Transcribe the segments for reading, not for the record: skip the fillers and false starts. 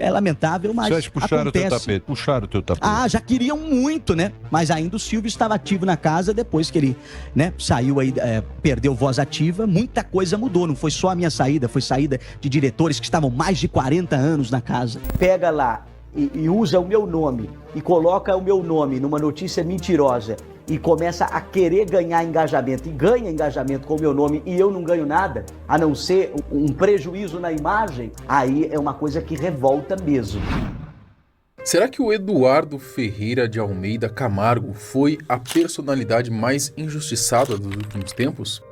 É lamentável, mas Vocês puxaram o teu acontece. tapete, puxaram o teu tapete. Ah, já queriam muito, né? Mas ainda o Silvio estava ativo na casa depois que ele, né, saiu aí, perdeu voz ativa. Muita coisa mudou, não foi só a minha saída, foi saída de diretores que estavam mais de 40 anos na casa. Pega lá e usa o meu nome e coloca o meu nome numa notícia mentirosa e começa a querer ganhar engajamento e ganha engajamento com o meu nome e eu não ganho nada, a não ser um prejuízo na imagem, aí é uma coisa que revolta mesmo. Será que o Eduardo Ferreira de Almeida Camargo foi a personalidade mais injustiçada dos últimos tempos?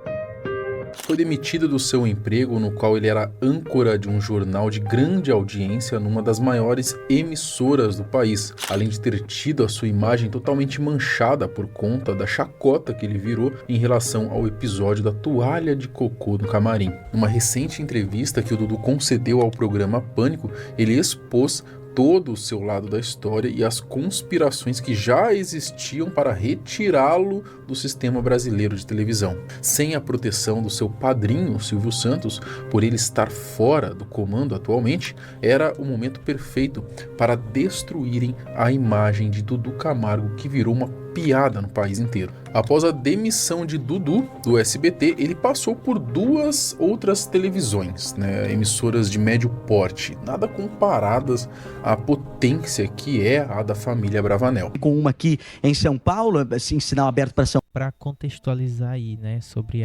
Foi demitido do seu emprego, no qual ele era âncora de um jornal de grande audiência numa das maiores emissoras do país, além de ter tido a sua imagem totalmente manchada por conta da chacota que ele virou em relação ao episódio da toalha de cocô no camarim. Numa recente entrevista que o Dudu concedeu ao programa Pânico, ele expôs todo o seu lado da história e as conspirações que já existiam para retirá-lo do sistema brasileiro de televisão. Sem a proteção do seu padrinho, Silvio Santos, por ele estar fora do comando atualmente, era o momento perfeito para destruírem a imagem de Dudu Camargo, que virou uma piada no país inteiro. Após a demissão de Dudu do SBT, ele passou por duas outras televisões, né, emissoras de médio porte, nada comparadas à potência que é a da família Bravanel. Com uma aqui em São Paulo, assim, sinal aberto para São Para contextualizar aí, né, sobre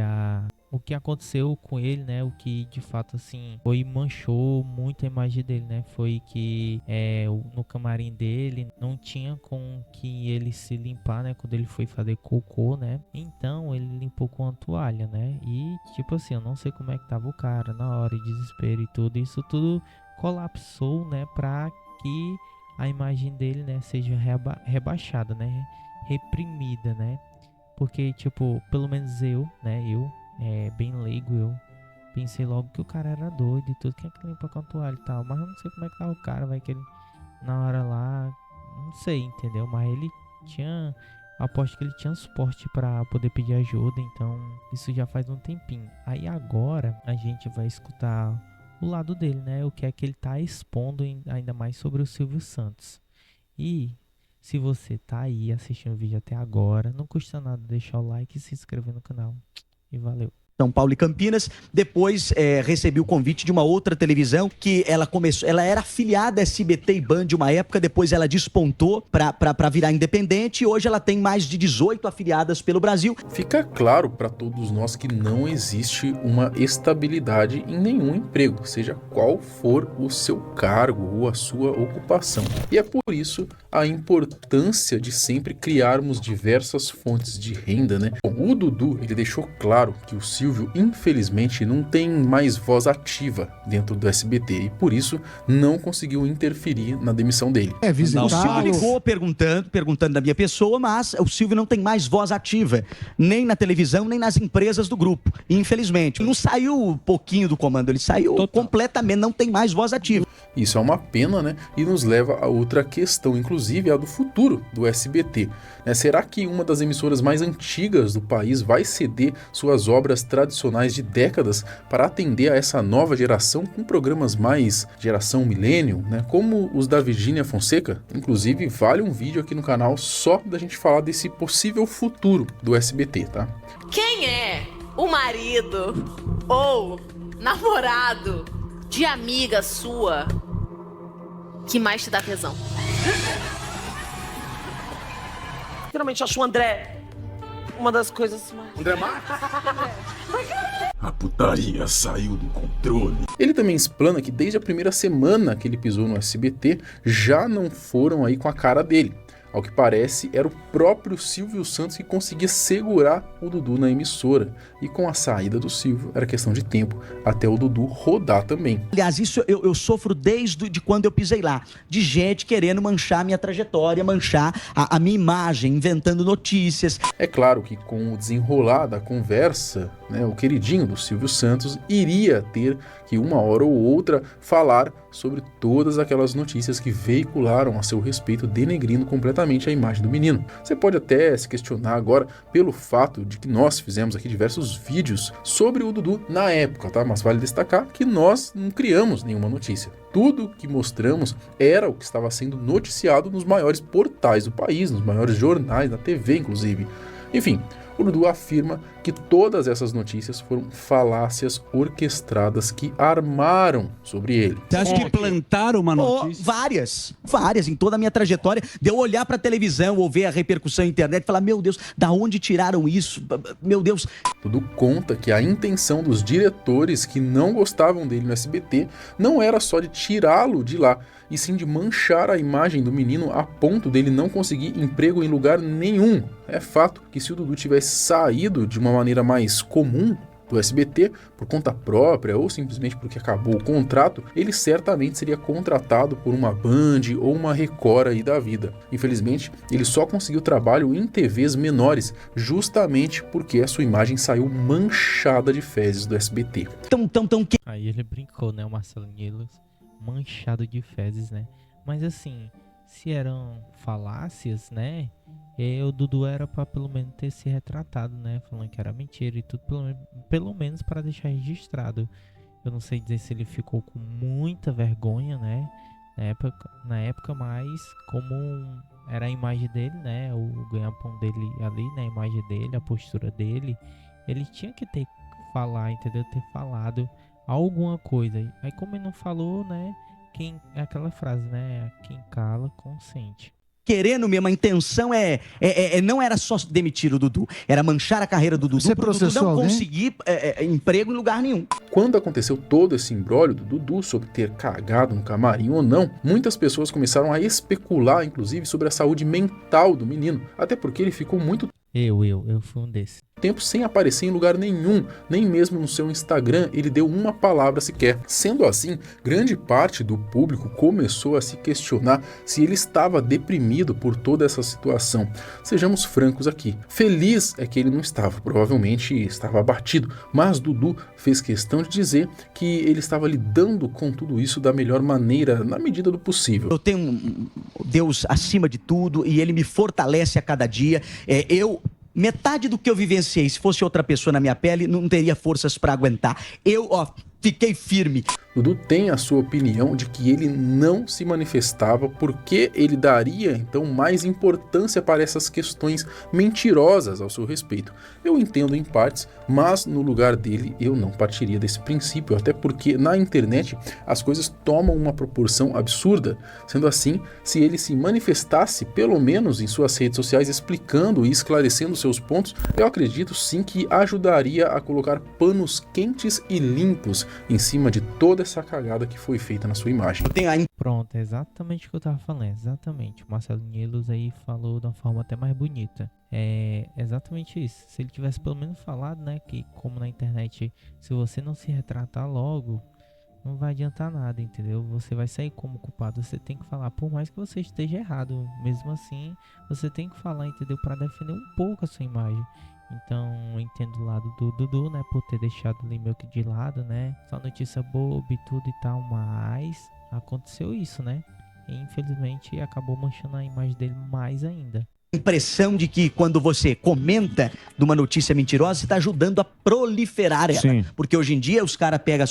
o que aconteceu com ele, né, o que de fato assim manchou muito a imagem dele, né, foi que no camarim dele não tinha com que ele se limpar, né, quando ele foi fazer cocô, né, então ele limpou com a toalha, né, e tipo assim, eu não sei como é que tava o cara na hora de desespero e tudo, isso tudo colapsou, né, para que a imagem dele, né, seja rebaixada, né, reprimida, né. Porque, tipo, pelo menos eu, né, bem leigo, eu pensei logo que o cara era doido e tudo, quem é que limpa com a toalha e tal, mas eu não sei como é que tava o cara, vai que ele, na hora lá, não sei, entendeu, mas ele tinha, aposto que ele tinha suporte pra poder pedir ajuda, então isso já faz um tempinho. Aí agora a gente vai escutar o lado dele, né, o que é que ele tá expondo ainda mais sobre o Silvio Santos. E se você tá aí assistindo o vídeo até agora, não custa nada deixar o like e se inscrever no canal. E valeu! São Paulo e Campinas, depois recebi o convite de uma outra televisão que ela era afiliada a SBT e Band uma época, depois ela despontou para virar independente e hoje ela tem mais de 18 afiliadas pelo Brasil. Fica claro para todos nós que não existe uma estabilidade em nenhum emprego, seja qual for o seu cargo ou a sua ocupação. E é por isso a importância de sempre criarmos diversas fontes de renda, né? Bom, o Dudu, ele deixou claro que o Silvio, infelizmente, não tem mais voz ativa dentro do SBT e por isso não conseguiu interferir na demissão dele. O Silvio ligou perguntando da minha pessoa, mas o Silvio não tem mais voz ativa, nem na televisão, nem nas empresas do grupo, infelizmente. Não saiu um pouquinho do comando, ele saiu completamente, não tem mais voz ativa. Isso é uma pena, né? E nos leva a outra questão, inclusive a do futuro do SBT. Será que uma das emissoras mais antigas do país vai ceder suas obras tradicionais de décadas para atender a essa nova geração com programas mais geração millennium, né? Como os da Virgínia Fonseca? Inclusive, vale um vídeo aqui no canal só da gente falar desse possível futuro do SBT, tá? Quem é o marido ou namorado de amiga sua que mais te dá tesão? Geralmente acho o André uma das coisas mais... André Marques? A putaria saiu do controle. Ele também explana que desde a primeira semana que ele pisou no SBT, já não foram aí com a cara dele. Ao que parece, era o próprio Silvio Santos que conseguia segurar o Dudu na emissora. E com a saída do Silvio, era questão de tempo até o Dudu rodar também. Aliás, isso eu sofro desde quando eu pisei lá. De gente querendo manchar minha trajetória, manchar a minha imagem, inventando notícias. É claro que com o desenrolar da conversa, né, o queridinho do Silvio Santos iria ter que uma hora ou outra falar sobre todas aquelas notícias que veicularam a seu respeito, denegrindo completamente a imagem do menino. Você pode até se questionar agora pelo fato de que nós fizemos aqui diversos vídeos sobre o Dudu na época, tá? Mas vale destacar que nós não criamos nenhuma notícia. Tudo que mostramos era o que estava sendo noticiado nos maiores portais do país, nos maiores jornais, na TV inclusive. Enfim, o Dudu afirma que todas essas notícias foram falácias orquestradas que armaram sobre ele. Você acha que plantaram uma notícia? Várias. Em toda a minha trajetória, de eu olhar pra televisão ou ver a repercussão na internet e falar, meu Deus, da onde tiraram isso? Meu Deus. Dudu conta que a intenção dos diretores que não gostavam dele no SBT não era só de tirá-lo de lá, e sim de manchar a imagem do menino a ponto dele não conseguir emprego em lugar nenhum. É fato que se o Dudu tivesse saído de uma maneira mais comum do SBT, por conta própria ou simplesmente porque acabou o contrato, ele certamente seria contratado por uma Band ou uma Record aí da vida. Infelizmente, ele só conseguiu trabalho em TVs menores, justamente porque a sua imagem saiu manchada de fezes do SBT. Aí ele brincou, né, o Marcelo Nielos, manchado de fezes, né? Mas assim, se eram falácias, né? O Dudu era pra pelo menos ter se retratado, né? Falando que era mentira e tudo, pelo menos para deixar registrado. Eu não sei dizer se ele ficou com muita vergonha, né? Na época, mas como era a imagem dele, né? O ganha-pão dele ali, né? A imagem dele, a postura dele, ele tinha que ter falar, entendeu? Ter falado alguma coisa. Aí como ele não falou, né? Aquela frase, né? Quem cala, consente. Querendo mesmo, a intenção não era só demitir o Dudu, era manchar a carreira do Dudu. Você pro Dudu processou não alguém? conseguir emprego em lugar nenhum. Quando aconteceu todo esse imbróglio do Dudu sobre ter cagado no camarim ou não, muitas pessoas começaram a especular, inclusive, sobre a saúde mental do menino, até porque ele ficou muito Eu fui um desses. tempo sem aparecer em lugar nenhum, nem mesmo no seu Instagram ele deu uma palavra sequer. Sendo assim, grande parte do público começou a se questionar se ele estava deprimido por toda essa situação. Sejamos francos aqui, feliz é que ele não estava, provavelmente estava abatido, mas Dudu fez questão de dizer que ele estava lidando com tudo isso da melhor maneira, na medida do possível. Eu tenho Deus acima de tudo e ele me fortalece a cada dia. Metade do que eu vivenciei, se fosse outra pessoa na minha pele, não teria forças para aguentar. Fiquei firme. Dudu tem a sua opinião de que ele não se manifestava porque ele daria então mais importância para essas questões mentirosas ao seu respeito. Eu entendo em partes, mas no lugar dele eu não partiria desse princípio, até porque na internet as coisas tomam uma proporção absurda. Sendo assim, se ele se manifestasse pelo menos em suas redes sociais explicando e esclarecendo seus pontos, eu acredito sim que ajudaria a colocar panos quentes e limpos em cima de toda essa cagada que foi feita na sua imagem. Pronto, é exatamente o que eu tava falando, exatamente. O Marcelo Nielos aí falou de uma forma até mais bonita. É exatamente isso. Se ele tivesse pelo menos falado, né, que como na internet, se você não se retratar logo, não vai adiantar nada, entendeu? Você vai sair como culpado, você tem que falar, por mais que você esteja errado, mesmo assim, você tem que falar, entendeu? Para defender um pouco a sua imagem. Então, eu entendo o lado do Dudu, né, por ter deixado ali meio que de lado, né, só notícia boba e tudo e tal, mas aconteceu isso, né, e infelizmente acabou manchando a imagem dele mais ainda. Impressão de que quando você comenta de uma notícia mentirosa, você está ajudando a proliferar ela. Sim. Porque hoje em dia os caras pegam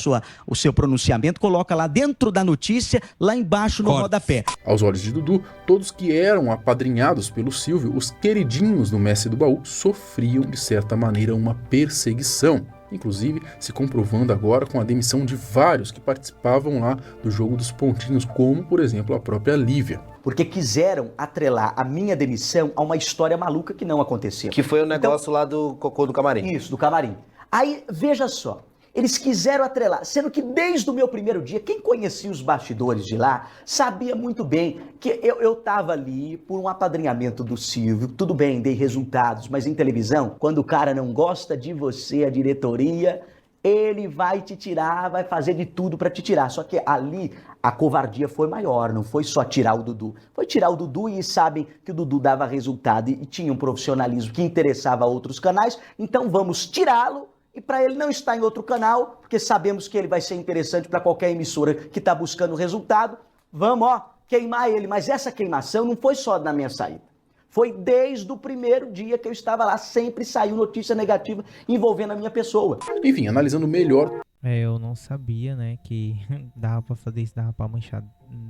o seu pronunciamento, coloca lá dentro da notícia, lá embaixo no rodapé. Aos olhos de Dudu, todos que eram apadrinhados pelo Silvio, os queridinhos do Mestre do Baú, sofriam de certa maneira uma perseguição. Inclusive se comprovando agora com a demissão de vários que participavam lá do jogo dos pontinhos, como por exemplo a própria Lívia. Porque quiseram atrelar a minha demissão a uma história maluca que não aconteceu. Que foi o negócio lá do cocô do camarim. Isso, do camarim. Aí, veja só, eles quiseram atrelar, sendo que desde o meu primeiro dia, quem conhecia os bastidores de lá, sabia muito bem que eu tava ali por um apadrinhamento do Silvio, tudo bem, dei resultados, mas em televisão, quando o cara não gosta de você, a diretoria, ele vai te tirar, vai fazer de tudo pra te tirar. Só que ali a covardia foi maior, não foi só tirar o Dudu. Foi tirar o Dudu e sabem que o Dudu dava resultado e tinha um profissionalismo que interessava a outros canais, então vamos tirá-lo e para ele não estar em outro canal, porque sabemos que ele vai ser interessante para qualquer emissora que está buscando resultado, vamos, queimar ele. Mas essa queimação não foi só na minha saída. Foi desde o primeiro dia que eu estava lá, sempre saiu notícia negativa envolvendo a minha pessoa. Enfim, analisando melhor. Eu não sabia, né, que dava pra fazer isso, dava pra manchar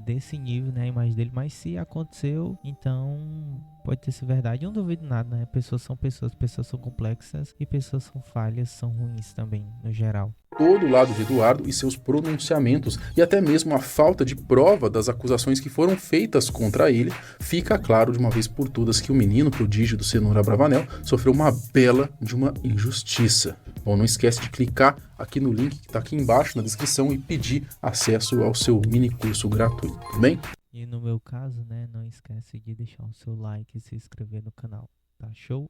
desse nível, né, a imagem dele, mas se aconteceu, então pode ter sido verdade. Eu não duvido nada, né, pessoas são complexas e pessoas são falhas, são ruins também, no geral. Todo o lado de Eduardo e seus pronunciamentos, e até mesmo a falta de prova das acusações que foram feitas contra ele, fica claro de uma vez por todas que o menino prodígio do Cenoura Bravanel sofreu uma bela de uma injustiça. Bom, não esquece de clicar aqui no link que está aqui embaixo na descrição e pedir acesso ao seu mini curso gratuito, tudo bem? E no meu caso, né, não esquece de deixar o seu like e se inscrever no canal, tá show?